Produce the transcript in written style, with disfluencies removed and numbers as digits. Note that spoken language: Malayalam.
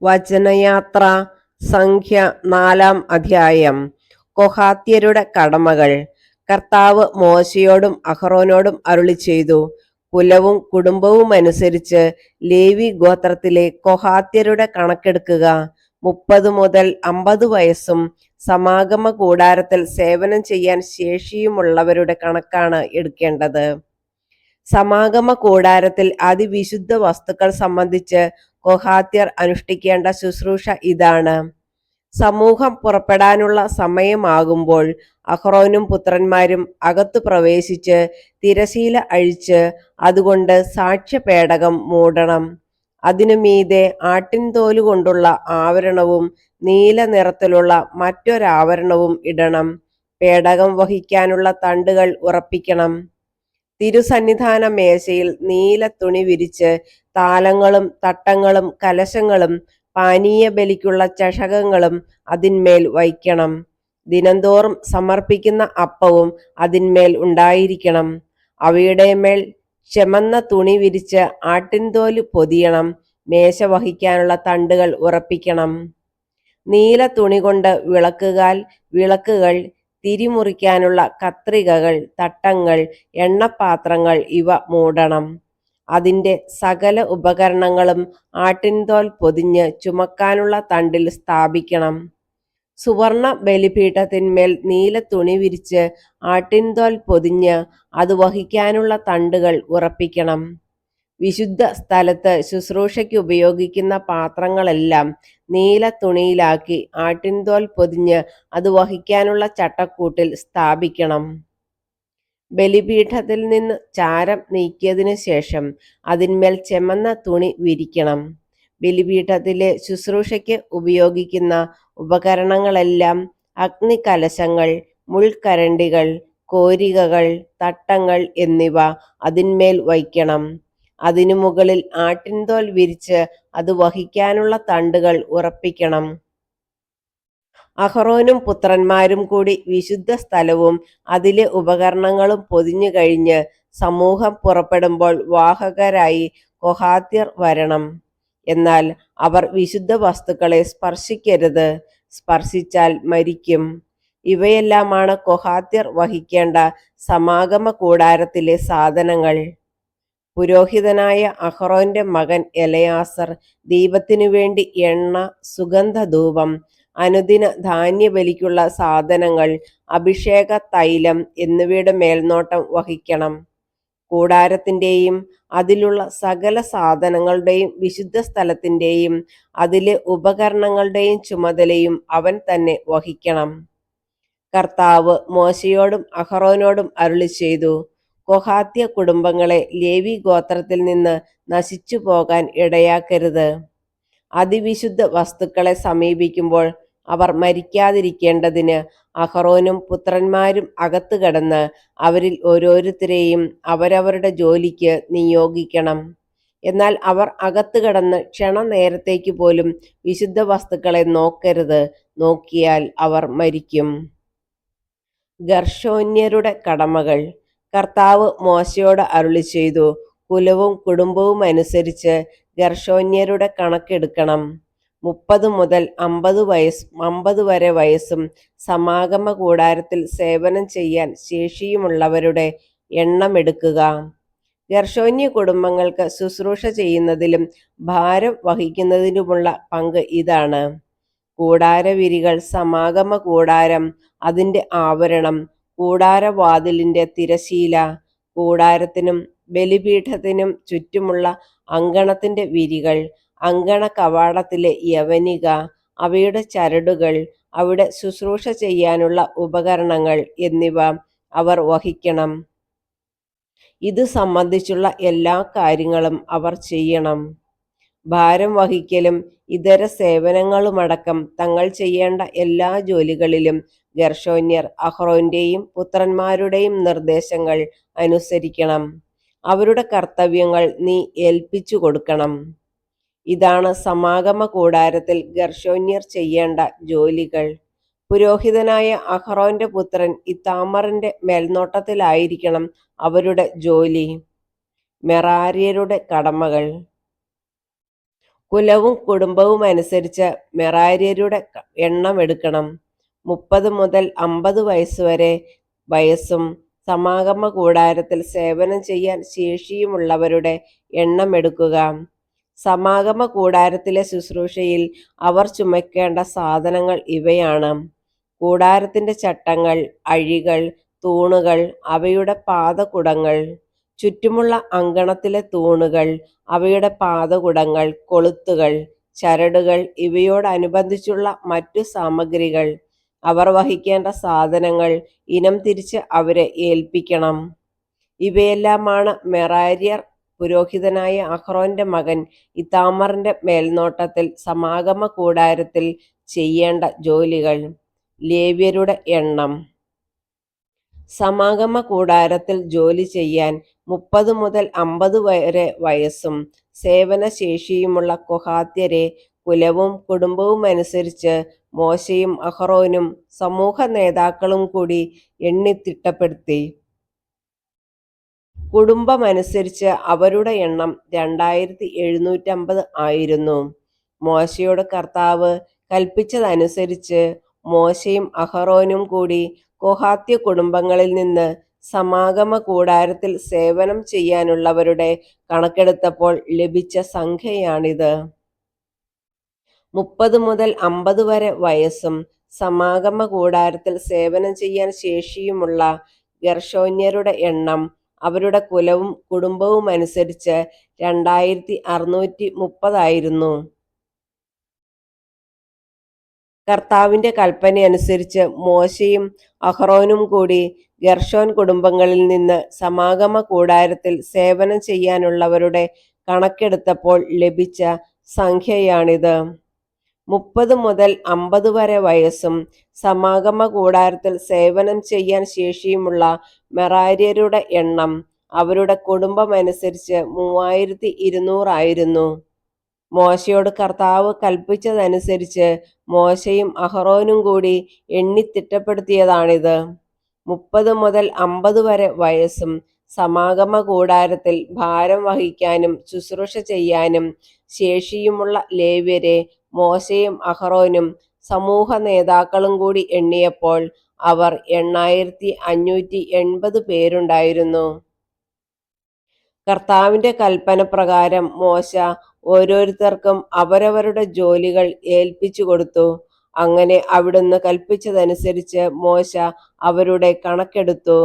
വചനയാത്ര സംഖ്യ 4-ാം അധ്യായം. കൊഹാത്യരുടെ കടമകൾ. കർത്താവ് മോശയോടും അഹറോനോടും അരുളിച്ചെയ്തു, കുലവും കുടുംബവും അനുസരിച്ച് ലേവി ഗോത്രത്തിലെ കൊഹാത്യരുടെ കണക്കെടുക്കുക. 30 മുതൽ 50 വയസ്സും സമാഗമ കൂടാരത്തിൽ സേവനം ചെയ്യാൻ ശേഷിയുമുള്ളവരുടെ കണക്കാണ് എടുക്കേണ്ടത്. സമാഗമ കൂടാരത്തിൽ അതിവിശുദ്ധ വസ്തുക്കൾ സംബന്ധിച്ച് കൊഹാത്യർ അനുഷ്ഠിക്കേണ്ട ശുശ്രൂഷ ഇതാണ്. സമൂഹം പുറപ്പെടാനുള്ള സമയമാകുമ്പോൾ അഹ്റോനും പുത്രന്മാരും അകത്തു പ്രവേശിച്ച് തിരശീല അഴിച്ച് അതുകൊണ്ട് സാക്ഷ്യപേടകം മൂടണം. അതിനു മീതെ ആട്ടിൻതോല് കൊണ്ടുള്ള ആവരണവും നീല നിറത്തിലുള്ള മറ്റൊരാവരണവും ഇടണം. പേടകം വഹിക്കാനുള്ള തണ്ടുകൾ ഉറപ്പിക്കണം. തിരുസന്നിധാന മേശയിൽ നീല തുണി വിരിച്ച് താലങ്ങളും തട്ടങ്ങളും കലശങ്ങളും പാനീയ ബലിക്കുള്ള ചഷകങ്ങളും അതിന്മേൽ വയ്ക്കണം. ദിനംതോറും സമർപ്പിക്കുന്ന അപ്പവും അതിന്മേൽ ഉണ്ടായിരിക്കണം. അവയുടെ മേൽ ചെമന്ന തുണി വിരിച്ച് ആട്ടിൻതോല് പൊതിയണം. മേശ വഹിക്കാനുള്ള തണ്ടുകൾ ഉറപ്പിക്കണം. നീല തുണി കൊണ്ട് വിളക്കുകൾ, തിരിമുറിക്കാനുള്ള കത്രികകൾ, തട്ടങ്ങൾ, എണ്ണപ്പാത്രങ്ങൾ ഇവ മൂടണം. അതിൻ്റെ സകല ഉപകരണങ്ങളും ആട്ടിൻതോൽ പൊതിഞ്ഞ് ചുമക്കാനുള്ള തണ്ടിൽ സ്ഥാപിക്കണം. സുവർണ ബലിപീഠത്തിന്മേൽ നീല തുണി വിരിച്ച് ആട്ടിൻതോൽ പൊതിഞ്ഞ് അത് വഹിക്കാനുള്ള തണ്ടുകൾ ഉറപ്പിക്കണം. വിശുദ്ധ സ്ഥലത്ത് ശുശ്രൂഷയ്ക്ക് ഉപയോഗിക്കുന്ന പാത്രങ്ങളെല്ലാം നീല തുണിയിലാക്കി ആട്ടിൻതോൽ പൊതിഞ്ഞ് അത് വഹിക്കാനുള്ള ചട്ടക്കൂട്ടിൽ സ്ഥാപിക്കണം. ബലിപീഠത്തിൽ നിന്ന് ചാരം നീക്കിയതിനു ശേഷം അതിന്മേൽ ചെമന്ന തുണി വിരിക്കണം. ബലിപീഠത്തിലെ ശുശ്രൂഷയ്ക്ക് ഉപയോഗിക്കുന്ന ഉപകരണങ്ങളെല്ലാം അഗ്നികലശങ്ങൾ, മുൾക്കരണ്ടികൾ, കോരികകൾ, തട്ടങ്ങൾ എന്നിവ അതിന്മേൽ വയ്ക്കണം. അതിനു മുകളിൽ ആട്ടിൻതോൽ വിരിച്ച് അത് വഹിക്കാനുള്ള തണ്ടുകൾ ഉറപ്പിക്കണം. അഹ്റോനും പുത്രന്മാരും കൂടി വിശുദ്ധ സ്ഥലവും അതിലെ ഉപകരണങ്ങളും പൊതിഞ്ഞു കഴിഞ്ഞ് സമൂഹം പുറപ്പെടുമ്പോൾ വാഹകരായി കൊഹാത്യർ വരണം. എന്നാൽ അവർ വിശുദ്ധ വസ്തുക്കളെ സ്പർശിക്കരുത്, സ്പർശിച്ചാൽ മരിക്കും. ഇവയെല്ലാമാണ് കൊഹാത്യർ വഹിക്കേണ്ട സമാഗമ കൂടാരത്തിലെ സാധനങ്ങൾ. പുരോഹിതനായ അഹ്റോന്റെ മകൻ എലയാസർ ദീപത്തിനു വേണ്ടി എണ്ണ, സുഗന്ധധൂപം, അനുദിന ധാന്യബലിക്കുള്ള സാധനങ്ങൾ, അഭിഷേക തൈലം എന്നിവയുടെ മേൽനോട്ടം വഹിക്കണം. കൂടാരത്തിൻ്റെയും അതിലുള്ള സകല സാധനങ്ങളുടെയും വിശുദ്ധ സ്ഥലത്തിൻ്റെയും അതിലെ ഉപകരണങ്ങളുടെയും ചുമതലയും അവൻ തന്നെ വഹിക്കണം. കർത്താവ് മോശയോടും അഹ്റോനോടും അരുളിച്ചെയ്തു, കൊഹാത്യ കുടുംബങ്ങളെ ലേവി ഗോത്രത്തിൽ നിന്ന് നശിച്ചു പോകാൻ ഇടയാക്കരുത്. അതിവിശുദ്ധ വസ്തുക്കളെ സമീപിക്കുമ്പോൾ അവർ മരിക്കാതിരിക്കേണ്ടതിന് അഹ്റോനും പുത്രന്മാരും അകത്ത് കടന്ന് അവരിൽ ഓരോരുത്തരെയും അവരവരുടെ ജോലിക്ക് നിയോഗിക്കണം. എന്നാൽ അവർ അകത്ത് കടന്ന് ക്ഷണനേരത്തേക്ക് പോലും വിശുദ്ധ വസ്തുക്കളെ നോക്കരുത്. നോക്കിയാൽ അവർ മരിക്കും. ഗർശോന്യരുടെ കടമകൾ. കർത്താവ് മോശയോട് അരുളിച്ചെയ്തു, കുലവും കുടുംബവും അനുസരിച്ച് ഗർശോന്യരുടെ കണക്കെടുക്കണം. 30 മുതൽ 50 വരെ വയസ്സും സമാഗമ കൂടാരത്തിൽ സേവനം ചെയ്യാൻ ശേഷിയുമുള്ളവരുടെ എണ്ണമെടുക്കുക. ഗർശോന്യ കുടുംബങ്ങൾക്ക് ശുശ്രൂഷ ചെയ്യുന്നതിലും ഭാരം വഹിക്കുന്നതിനുമുള്ള പങ്ക് ഇതാണ്. കൂടാരവിരികൾ, സമാഗമ കൂടാരം, അതിൻ്റെ ആവരണം, കൂടാരവാതിലിൻ്റെ തിരശീല, കൂടാരത്തിനും ബലിപീഠത്തിനും ചുറ്റുമുള്ള അങ്കണത്തിൻ്റെ വിരികൾ, അങ്കണ കവാടത്തിലെ യവനിക, അവയുടെ ചരടുകൾ, അവിടെ ശുശ്രൂഷ ചെയ്യാനുള്ള ഉപകരണങ്ങൾ എന്നിവ അവർ വഹിക്കണം. ഇത് സംബന്ധിച്ചുള്ള എല്ലാ കാര്യങ്ങളും അവർ ചെയ്യണം. ഭാരം വഹിക്കലും ഇതര സേവനങ്ങളുമടക്കം തങ്ങൾ ചെയ്യേണ്ട എല്ലാ ജോലികളിലും ഗർശോന്യർ അഹ്റോന്റെയും പുത്രന്മാരുടെയും നിർദ്ദേശങ്ങൾ അനുസരിക്കണം. അവരുടെ കർത്തവ്യങ്ങൾ നീ ഏൽപ്പിച്ചു കൊടുക്കണം. ഇതാണ് സമാഗമ കൂടാരത്തിൽ ഗർശോന്യർ ചെയ്യേണ്ട ജോലികൾ. പുരോഹിതനായ അഹ്റോന്റെ പുത്രൻ ഇത്താമറിന്റെ മേൽനോട്ടത്തിലായിരിക്കണം അവരുടെ ജോലി. മെറാര്യരുടെ കടമകൾ. കുലവും കുടുംബവും അനുസരിച്ച് മെറാര്യരുടെ എണ്ണം എടുക്കണം. 30 മുതൽ 50 വയസ്സുവരെ വയസ്സും സമാഗമ കൂടാരത്തിൽ സേവനം ചെയ്യാൻ ശേഷിയുമുള്ളവരുടെ എണ്ണം എടുക്കുക. സമാഗമ കൂടാരത്തിലെ ശുശ്രൂഷയിൽ അവർ ചുമക്കേണ്ട സാധനങ്ങൾ ഇവയാണ്: കൂടാരത്തിന്റെ ചട്ടങ്ങൾ, അഴികൾ, തൂണുകൾ, അവയുടെ പാദകുടങ്ങൾ, ചുറ്റുമുള്ള അങ്കണത്തിലെ തൂണുകൾ, അവയുടെ പാദകുടങ്ങൾ, കൊളുത്തുകൾ, ചരടുകൾ, ഇവയോടനുബന്ധിച്ചുള്ള മറ്റു സാമഗ്രികൾ, അവർ വഹിക്കേണ്ട സാധനങ്ങൾ ഇനം തിരിച്ച് അവരെ ഏൽപ്പിക്കണം. ഇവയെല്ലാമാണ് മെറാര്യർ പുരോഹിതനായ അഹ്റോന്റെ മകൻ ഇതാമാറിന്റെ മേൽനോട്ടത്തിൽ സമാഗമ കൂടാരത്തിൽ ചെയ്യേണ്ട ജോലികൾ. ലേവ്യരുടെ എണ്ണം. സമാഗമ കൂടാരത്തിൽ ജോലി ചെയ്യാൻ 30 മുതൽ 50 വരെ വയസ്സും സേവനശേഷിയുമുള്ള കൊഹാത്യരെ കുലവും കുടുംബവും അനുസരിച്ച് മോശയും അഹ്റോനും സമൂഹ നേതാക്കളും കൂടി എണ്ണിത്തിട്ടപ്പെടുത്തി. കുടുംബമനുസരിച്ച് അവരുടെ എണ്ണം 2750 ആയിരുന്നു. മോശയോട് കർത്താവ് കൽപ്പിച്ചതനുസരിച്ച് മോശയും അഹ്റോനും കൂടി കൊഹാത്യ കുടുംബങ്ങളിൽ നിന്ന് സമാഗമ കൂടാരത്തിൽ സേവനം ചെയ്യാനുള്ളവരുടെ കണക്കെടുത്തപ്പോൾ ലഭിച്ച സംഖ്യയാണിത്. 30 മുതൽ 50 വരെ വയസ്സും സമാഗമ കൂടാരത്തിൽ സേവനം ചെയ്യാൻ ശേഷിയുമുള്ള ഗെർശോന്യരുടെ എണ്ണം അവരുടെ കുലവും കുടുംബവും അനുസരിച്ച് 2630 ആയിരുന്നു. കർത്താവിന്റെ കൽപ്പനയനുസരിച്ച് മോശയും അഹ്റോനും കൂടി ഗെർശോൻ കുടുംബങ്ങളിൽ നിന്ന് സമാഗമ കൂടാരത്തിൽ സേവനം ചെയ്യാനുള്ളവരുടെ കണക്കെടുത്തപ്പോൾ ലഭിച്ച സംഖ്യയാണിത്. 30 മുതൽ 50 വരെ വയസ്സും സമാഗമ കൂടാരത്തിൽ സേവനം ചെയ്യാൻ ശേഷിയുമുള്ള മെറാര്യരുടെ എണ്ണം അവരുടെ കുടുംബമനുസരിച്ച് 3200 ആയിരുന്നു. മോശയോട് കർത്താവ് കൽപ്പിച്ചതനുസരിച്ച് മോശയും അഹ്റോനും കൂടി എണ്ണിത്തിട്ടപ്പെടുത്തിയതാണിത്. 30 മുതൽ 50 വരെ വയസ്സും സമാഗമ കൂടാരത്തിൽ ഭാരം വഹിക്കാനും ശുശ്രൂഷ ചെയ്യാനും ശേഷിയുമുള്ള ലേവ്യരെ മോശയും അഹ്റോനും സമൂഹ നേതാക്കളും കൂടി എണ്ണിയപ്പോൾ അവർ 8580 പേരുണ്ടായിരുന്നു. കർത്താവിന്റെ കൽപ്പന പ്രകാരം മോശ ഓരോരുത്തർക്കും അവരവരുടെ ജോലികൾ ഏൽപ്പിച്ചു കൊടുത്തു. അങ്ങനെ അവിടുന്ന് കൽപ്പിച്ചതനുസരിച്ച് മോശ അവരുടെ കണക്കെടുത്തു.